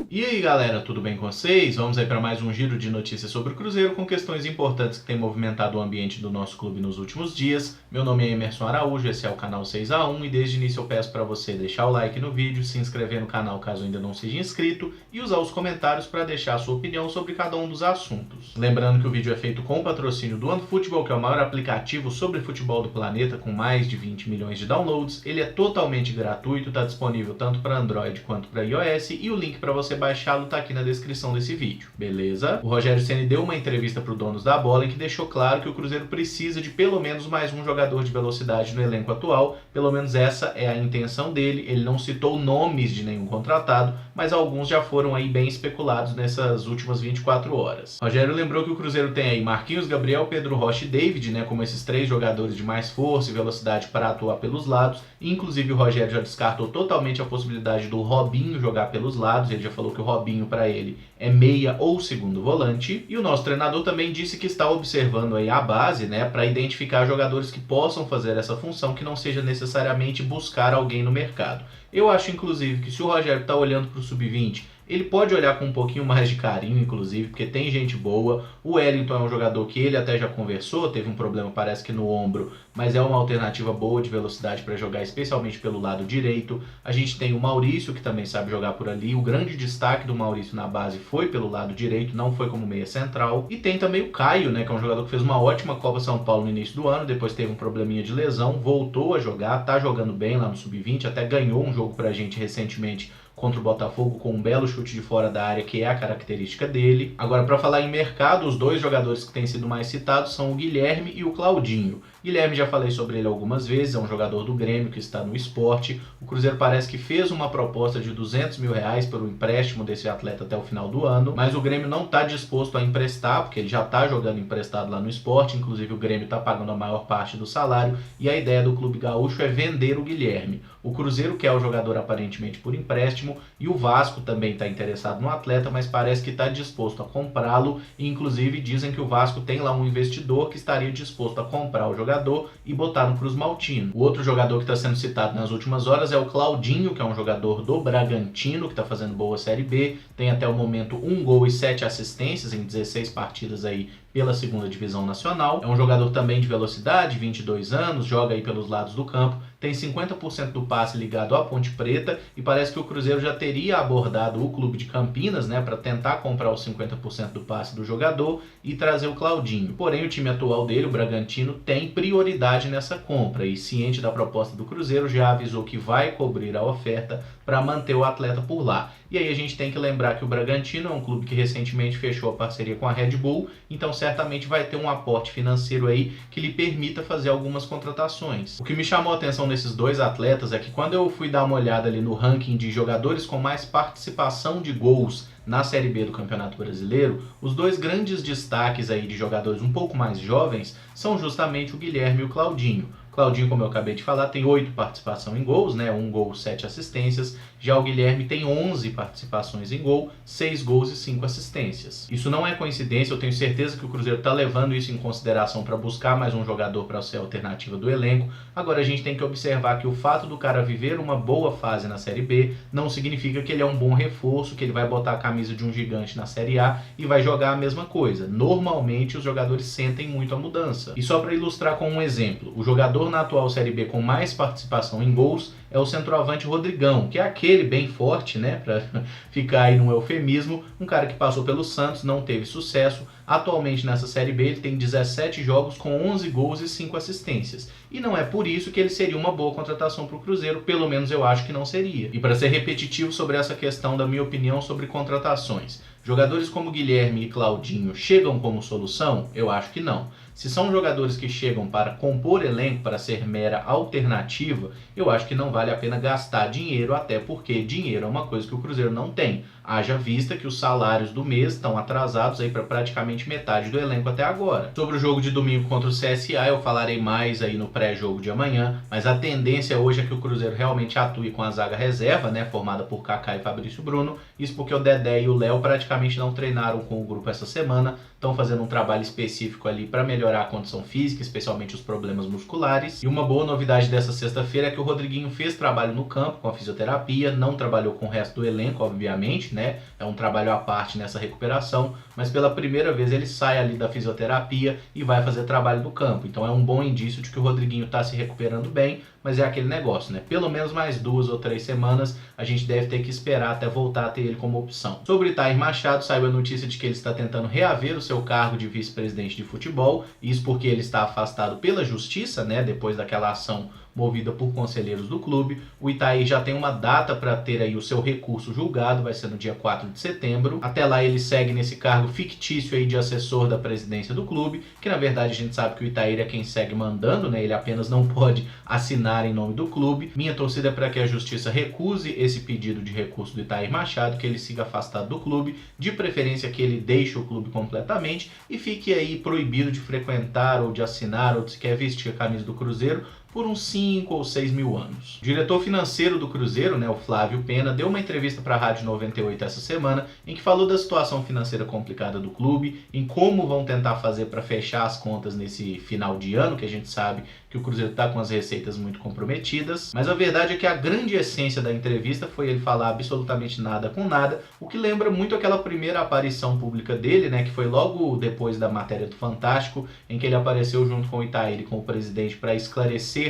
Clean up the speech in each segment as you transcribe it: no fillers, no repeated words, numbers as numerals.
E aí galera, tudo bem com vocês? Vamos aí para mais um giro de notícias sobre o Cruzeiro com questões importantes que têm movimentado o ambiente do nosso clube nos últimos dias. Meu nome é Emerson Araújo, esse é o canal 6x1 e desde o início eu peço para você deixar o like no vídeo, se inscrever no canal caso ainda não seja inscrito e usar os comentários para deixar a sua opinião sobre cada um dos assuntos. Lembrando que o vídeo é feito com o patrocínio do OneFootball, que é o maior aplicativo sobre futebol do planeta com mais de 20 milhões de downloads. Ele é totalmente gratuito, está disponível tanto para Android quanto para iOS e o link para você baixá-lo tá aqui na descrição desse vídeo, beleza? O Rogério Ceni deu uma entrevista para o Donos da Bola em que deixou claro que o Cruzeiro precisa de pelo menos mais um jogador de velocidade no elenco atual, pelo menos essa é a intenção dele. Ele não citou nomes de nenhum contratado, mas alguns já foram aí bem especulados nessas últimas 24 horas. Rogério lembrou que o Cruzeiro tem aí Marquinhos, Gabriel, Pedro Rocha e David, né, como esses três jogadores de mais força e velocidade para atuar pelos lados. Inclusive o Rogério já descartou totalmente a possibilidade do Robinho jogar pelos lados. Ele já falou que o Robinho para ele é meia ou segundo volante. E o nosso treinador também disse que está observando aí a base, né, para identificar jogadores que possam fazer essa função, que não seja necessariamente buscar alguém no mercado. Eu acho inclusive que se o Rogério está olhando para o sub-20, ele pode olhar com um pouquinho mais de carinho, inclusive, porque tem gente boa. O Wellington é um jogador que ele até já conversou, teve um problema, parece que no ombro, mas é uma alternativa boa de velocidade para jogar, especialmente pelo lado direito. A gente tem o Maurício, que também sabe jogar por ali. O grande destaque do Maurício na base foi pelo lado direito, não foi como meia central. E tem também o Caio, né, que é um jogador que fez uma ótima Copa São Paulo no início do ano, depois teve um probleminha de lesão, voltou a jogar, tá jogando bem lá no sub-20, até ganhou um jogo pra gente recentemente contra o Botafogo com um belo chute de fora da área, que é a característica dele. Agora, para falar em mercado, os dois jogadores que têm sido mais citados são o Guilherme e o Claudinho. Guilherme, já falei sobre ele algumas vezes, é um jogador do Grêmio que está no Sport. O Cruzeiro parece que fez uma proposta de R$200 mil pelo empréstimo desse atleta até o final do ano, mas o Grêmio não está disposto a emprestar, porque ele já está jogando emprestado lá no Sport. Inclusive o Grêmio está pagando a maior parte do salário e a ideia do clube gaúcho é vender o Guilherme. O Cruzeiro quer o jogador aparentemente por empréstimo e o Vasco também está interessado no atleta, mas parece que está disposto a comprá-lo e inclusive dizem que o Vasco tem lá um investidor que estaria disposto a comprar o jogador e botar no Cruz Maltino. O outro jogador que está sendo citado nas últimas horas é o Claudinho, que é um jogador do Bragantino, que está fazendo boa Série B, tem até o momento 1 gol e 7 assistências em 16 partidas aí pela segunda divisão nacional. É um jogador também de velocidade, 22 anos, joga aí pelos lados do campo, tem 50% do passe ligado à Ponte Preta e parece que o Cruzeiro já teria abordado o clube de Campinas, né, para tentar comprar os 50% do passe do jogador e trazer o Claudinho. Porém, o time atual dele, o Bragantino, tem prioridade nessa compra e, ciente da proposta do Cruzeiro, já avisou que vai cobrir a oferta para manter o atleta por lá. E aí a gente tem que lembrar que o Bragantino é um clube que recentemente fechou a parceria com a Red Bull, então certamente vai ter um aporte financeiro aí que lhe permita fazer algumas contratações. O que me chamou a atenção nesses dois atletas é que quando eu fui dar uma olhada ali no ranking de jogadores com mais participação de gols na Série B do Campeonato Brasileiro, os dois grandes destaques aí de jogadores um pouco mais jovens são justamente o Guilherme e o Claudinho. Claudinho, como eu acabei de falar, tem 8 participações em gols, né? 1 gol, 7 assistências. Já o Guilherme tem 11 participações em gol, 6 gols e 5 assistências. Isso não é coincidência, eu tenho certeza que o Cruzeiro está levando isso em consideração para buscar mais um jogador para ser a alternativa do elenco. Agora a gente tem que observar que o fato do cara viver uma boa fase na Série B não significa que ele é um bom reforço, que ele vai botar a camisa de um gigante na Série A e vai jogar a mesma coisa. Normalmente os jogadores sentem muito a mudança. E só para ilustrar com um exemplo, o jogador na atual Série B com mais participação em gols é o centroavante Rodrigão, que é aquele bem forte, né, para ficar aí num eufemismo, um cara que passou pelo Santos, não teve sucesso. Atualmente nessa Série B ele tem 17 jogos com 11 gols e 5 assistências. E não é por isso que ele seria uma boa contratação para o Cruzeiro, pelo menos eu acho que não seria. E para ser repetitivo sobre essa questão da minha opinião sobre contratações, jogadores como Guilherme e Claudinho chegam como solução? Eu acho que não. Se são jogadores que chegam para compor elenco, para ser mera alternativa, eu acho que não vale a pena gastar dinheiro, até porque dinheiro é uma coisa que o Cruzeiro não tem. Haja vista que os salários do mês estão atrasados aí para praticamente metade do elenco até agora. Sobre o jogo de domingo contra o CSA, eu falarei mais aí no pré-jogo de amanhã, mas a tendência hoje é que o Cruzeiro realmente atue com a zaga reserva, né, formada por Kaká e Fabrício Bruno. Isso porque o Dedé e o Léo praticamente não treinaram com o grupo essa semana, estão fazendo um trabalho específico ali para melhorar a condição física, especialmente os problemas musculares. E uma boa novidade dessa sexta-feira é que o Rodriguinho fez trabalho no campo com a fisioterapia, não trabalhou com o resto do elenco, obviamente, né? É um trabalho à parte nessa recuperação, mas pela primeira vez ele sai ali da fisioterapia e vai fazer trabalho no campo. Então é um bom indício de que o Rodriguinho está se recuperando bem, mas é aquele negócio, né? Pelo menos mais 2 ou 3 semanas a gente deve ter que esperar até voltar a ter ele como opção. Sobre Itair Machado, saiu a notícia de que ele está tentando reaver o seu cargo de vice-presidente de futebol, isso porque ele está afastado pela justiça, né? Depois daquela ação movida por conselheiros do clube. O Itair já tem uma data para ter aí o seu recurso julgado, vai ser no dia 4 de setembro. Até lá ele segue nesse cargo fictício aí de assessor da presidência do clube, que na verdade a gente sabe que o Itair é quem segue mandando, né? Ele apenas não pode assinar em nome do clube. Minha torcida é para que a justiça recuse esse pedido de recurso do Itair Machado, que ele siga afastado do clube, de preferência que ele deixe o clube completamente e fique aí proibido de frequentar ou de assinar ou de sequer vestir a camisa do Cruzeiro por uns 5 ou 6 mil anos. O diretor financeiro do Cruzeiro, né, o Flávio Pena, deu uma entrevista para a Rádio 98 essa semana, em que falou da situação financeira complicada do clube, em como vão tentar fazer para fechar as contas nesse final de ano, que a gente sabe que o Cruzeiro está com as receitas muito comprometidas. Mas a verdade é que a grande essência da entrevista foi ele falar absolutamente nada com nada, o que lembra muito aquela primeira aparição pública dele, né, que foi logo depois da matéria do Fantástico, em que ele apareceu junto com o Itair e com o presidente para esclarecer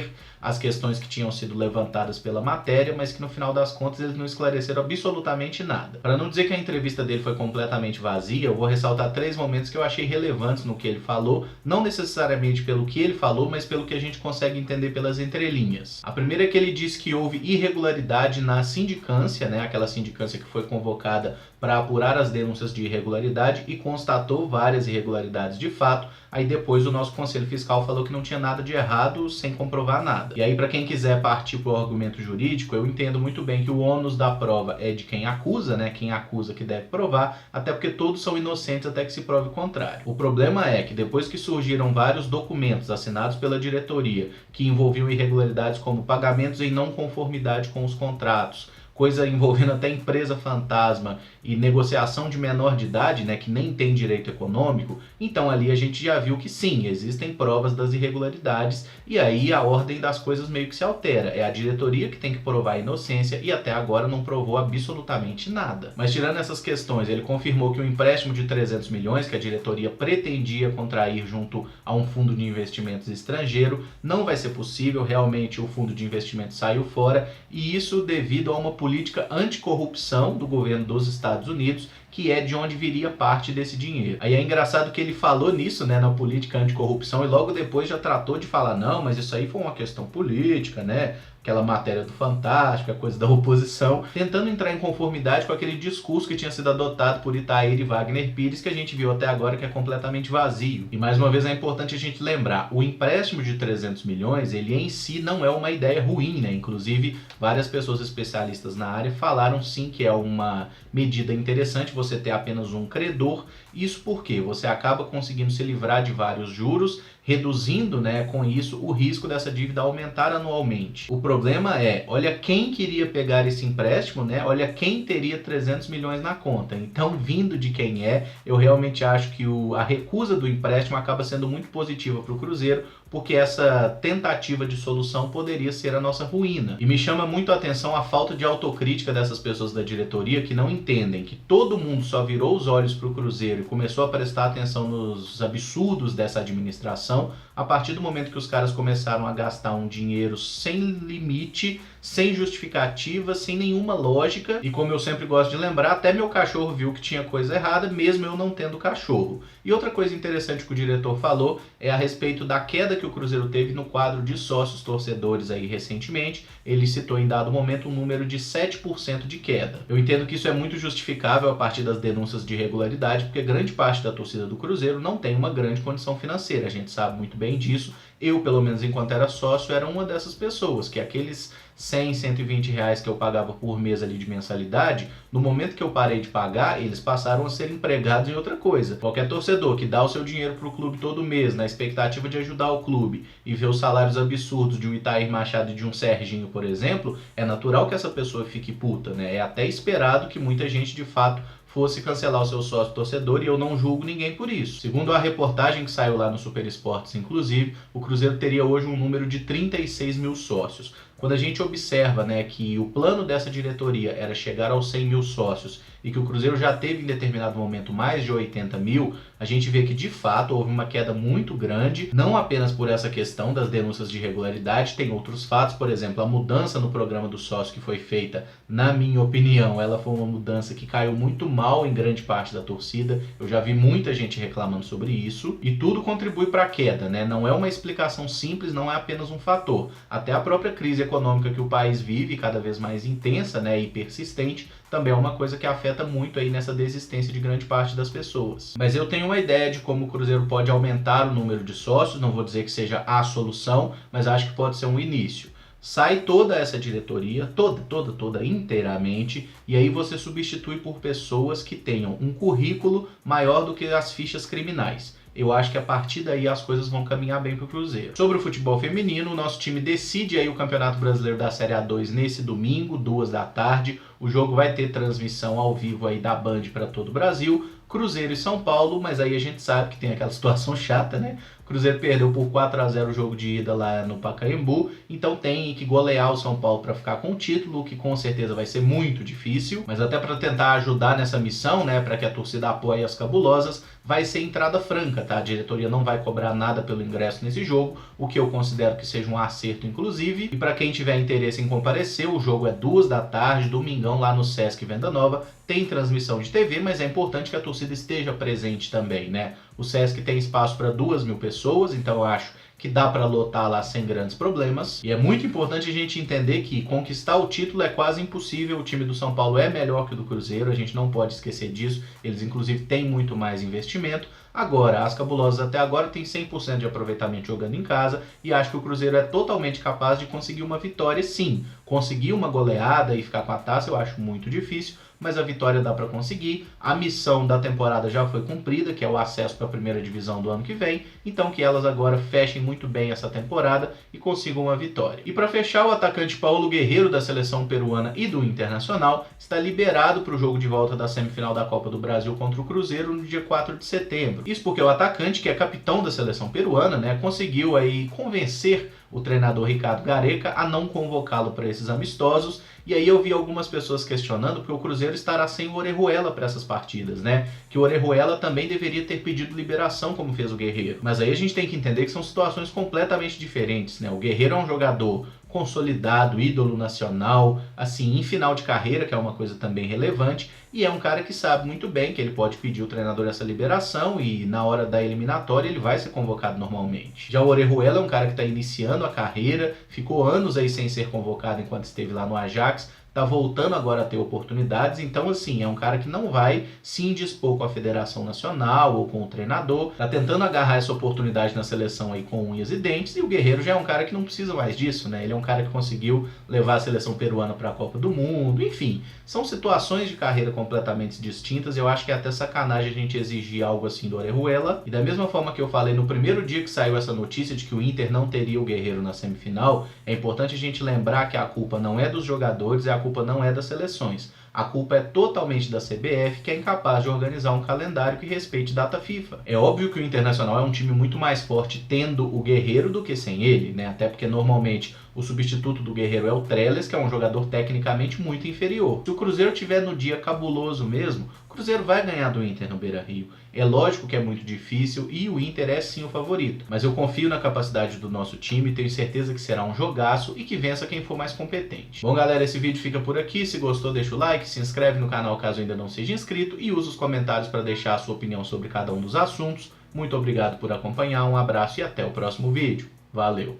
as questões que tinham sido levantadas pela matéria, mas que no final das contas eles não esclareceram absolutamente nada. Para não dizer que a entrevista dele foi completamente vazia, eu vou ressaltar 3 momentos que eu achei relevantes no que ele falou, não necessariamente pelo que ele falou, mas pelo que a gente consegue entender pelas entrelinhas. A primeira é que ele disse que houve irregularidade na sindicância, né, aquela sindicância que foi convocada para apurar as denúncias de irregularidade e constatou várias irregularidades de fato. Aí depois o nosso Conselho Fiscal falou que não tinha nada de errado sem comprovar nada. E aí para quem quiser partir para o argumento jurídico, eu entendo muito bem que o ônus da prova é de quem acusa, né? Quem acusa que deve provar, até porque todos são inocentes até que se prove o contrário. O problema é que depois que surgiram vários documentos assinados pela diretoria que envolviam irregularidades como pagamentos em não conformidade com os contratos, coisa envolvendo até empresa fantasma e negociação de menor de idade, né, que nem tem direito econômico, então ali a gente já viu que sim, existem provas das irregularidades e aí a ordem das coisas meio que se altera. É a diretoria que tem que provar a inocência e até agora não provou absolutamente nada. Mas tirando essas questões, ele confirmou que o empréstimo de 300 milhões que a diretoria pretendia contrair junto a um fundo de investimentos estrangeiro não vai ser possível, realmente o fundo de investimentos saiu fora e isso devido a uma política anticorrupção do governo dos Estados Unidos, que é de onde viria parte desse dinheiro. Aí é engraçado que ele falou nisso, né, na política anticorrupção, e logo depois já tratou de falar, não, mas isso aí foi uma questão política, né, aquela matéria do Fantástico, a coisa da oposição, tentando entrar em conformidade com aquele discurso que tinha sido adotado por Itair e Wagner Pires, que a gente viu até agora que é completamente vazio. E mais uma vez é importante a gente lembrar, o empréstimo de 300 milhões, ele em si não é uma ideia ruim, né? Inclusive, várias pessoas especialistas na área falaram sim que é uma medida interessante você ter apenas um credor. Isso porque você acaba conseguindo se livrar de vários juros, reduzindo, né, com isso o risco dessa dívida aumentar anualmente. O problema é, olha quem queria pegar esse empréstimo, né? Olha quem teria 300 milhões na conta. Então, vindo de quem é, eu realmente acho que a recusa do empréstimo acaba sendo muito positiva para o Cruzeiro, porque essa tentativa de solução poderia ser a nossa ruína. E me chama muito a atenção a falta de autocrítica dessas pessoas da diretoria que não entendem que todo mundo só virou os olhos para o Cruzeiro e começou a prestar atenção nos absurdos dessa administração a partir do momento que os caras começaram a gastar um dinheiro sem limite, sem justificativa, sem nenhuma lógica. E como eu sempre gosto de lembrar, até meu cachorro viu que tinha coisa errada, mesmo eu não tendo cachorro. E outra coisa interessante que o diretor falou é a respeito da queda que o Cruzeiro teve no quadro de sócios torcedores aí recentemente. Ele citou em dado momento um número de 7% de queda. Eu entendo que isso é muito justificável a partir das denúncias de irregularidade, porque grande parte da torcida do Cruzeiro não tem uma grande condição financeira. A gente sabe muito bem disso. Eu, pelo menos enquanto era sócio, era uma dessas pessoas, que aqueles 100, 120 reais que eu pagava por mês ali de mensalidade, no momento que eu parei de pagar, eles passaram a ser empregados em outra coisa. Qualquer torcedor que dá o seu dinheiro pro clube todo mês, na expectativa de ajudar o clube, e vê os salários absurdos de um Itair Machado e de um Serginho, por exemplo, é natural que essa pessoa fique puta, né? É até esperado que muita gente, de fato, fosse cancelar o seu sócio torcedor, e eu não julgo ninguém por isso. Segundo a reportagem que saiu lá no Super Esportes, inclusive, o Cruzeiro teria hoje um número de 36 mil sócios. Quando a gente observa, né, que o plano dessa diretoria era chegar aos 100 mil sócios e que o Cruzeiro já teve em determinado momento mais de 80 mil, a gente vê que de fato houve uma queda muito grande, não apenas por essa questão das denúncias de irregularidade, tem outros fatos, por exemplo, a mudança no programa do sócio que foi feita, na minha opinião, ela foi uma mudança que caiu muito mal em grande parte da torcida, eu já vi muita gente reclamando sobre isso, e tudo contribui para a queda, né? Não é uma explicação simples, não é apenas um fator, até a própria crise econômica que o país vive, cada vez mais intensa, né, e persistente, também é uma coisa que afeta muito aí nessa desistência de grande parte das pessoas. Mas eu tenho uma ideia de como o Cruzeiro pode aumentar o número de sócios, não vou dizer que seja a solução, mas acho que pode ser um início. Sai toda essa diretoria, toda inteiramente, e aí você substitui por pessoas que tenham um currículo maior do que as fichas criminais. Eu acho que a partir daí as coisas vão caminhar bem para o Cruzeiro. Sobre o futebol feminino, o nosso time decide aí o Campeonato Brasileiro da Série A2 nesse domingo, 2 da tarde. O jogo vai ter transmissão ao vivo aí da Band para todo o Brasil. Cruzeiro e São Paulo, mas aí a gente sabe que tem aquela situação chata, né? O Cruzeiro perdeu por 4-0 o jogo de ida lá no Pacaembu, então tem que golear o São Paulo para ficar com o título, o que com certeza vai ser muito difícil, mas até para tentar ajudar nessa missão, né, para que a torcida apoie as cabulosas, vai ser entrada franca, tá? A diretoria não vai cobrar nada pelo ingresso nesse jogo, o que eu considero que seja um acerto, inclusive. E para quem tiver interesse em comparecer, o jogo é 2 da tarde, domingão, lá no Sesc Venda Nova. Tem transmissão de TV, mas é importante que a torcida esteja presente também, né? O Sesc tem espaço para 2.000 pessoas, então eu acho que dá para lotar lá sem grandes problemas. E é muito importante a gente entender que conquistar o título é quase impossível. O time do São Paulo é melhor que o do Cruzeiro, a gente não pode esquecer disso. Eles, inclusive, têm muito mais investimento. Agora, as cabulosas até agora têm 100% de aproveitamento jogando em casa e acho que o Cruzeiro é totalmente capaz de conseguir uma vitória, sim. Conseguir uma goleada e ficar com a taça eu acho muito difícil, mas a vitória dá para conseguir. A missão da temporada já foi cumprida, que é o acesso para a primeira divisão do ano que vem, então que elas agora fechem muito bem essa temporada e consigam uma vitória. E para fechar, o atacante Paulo Guerreiro, da seleção peruana e do Internacional, está liberado para o jogo de volta da semifinal da Copa do Brasil contra o Cruzeiro no dia 4 de setembro. Isso porque o atacante, que é capitão da seleção peruana, né, conseguiu aí convencer o treinador Ricardo Gareca a não convocá-lo para esses amistosos. E aí eu vi algumas pessoas questionando porque o Cruzeiro estará sem o Orejuela para essas partidas, né? Que o Orejuela também deveria ter pedido liberação, como fez o Guerreiro. Mas aí a gente tem que entender que são situações completamente diferentes, né? O Guerreiro é um jogador consolidado, ídolo nacional, assim, em final de carreira, que é uma coisa também relevante, e é um cara que sabe muito bem que ele pode pedir o treinador essa liberação e na hora da eliminatória ele vai ser convocado normalmente. Já o Orejuela é um cara que está iniciando a carreira, ficou anos aí sem ser convocado enquanto esteve lá no Ajax, tá voltando agora a ter oportunidades, então assim, é um cara que não vai se indispor com a Federação Nacional ou com o treinador, tá tentando agarrar essa oportunidade na seleção aí com unhas e dentes, e o Guerreiro já é um cara que não precisa mais disso, né? Ele é um cara que conseguiu levar a seleção peruana para a Copa do Mundo, enfim, são situações de carreira completamente distintas. Eu acho que é até sacanagem a gente exigir algo assim do Orejuela, e da mesma forma que eu falei no primeiro dia que saiu essa notícia de que o Inter não teria o Guerreiro na semifinal, é importante a gente lembrar que a culpa não é dos jogadores, a culpa não é das seleções. A culpa é totalmente da CBF, que é incapaz de organizar um calendário que respeite data FIFA. É óbvio que o Internacional é um time muito mais forte tendo o Guerreiro do que sem ele, né? Até porque normalmente o substituto do Guerreiro é o Trellis, que é um jogador tecnicamente muito inferior. Se o Cruzeiro tiver no dia cabuloso mesmo, o Cruzeiro vai ganhar do Inter no Beira-Rio. É lógico que é muito difícil e o Inter é sim o favorito. Mas eu confio na capacidade do nosso time, tenho certeza que será um jogaço e que vença quem for mais competente. Bom, galera, esse vídeo fica por aqui. Se gostou, deixa o like, se inscreve no canal caso ainda não seja inscrito e usa os comentários para deixar a sua opinião sobre cada um dos assuntos. Muito obrigado por acompanhar, um abraço e até o próximo vídeo. Valeu!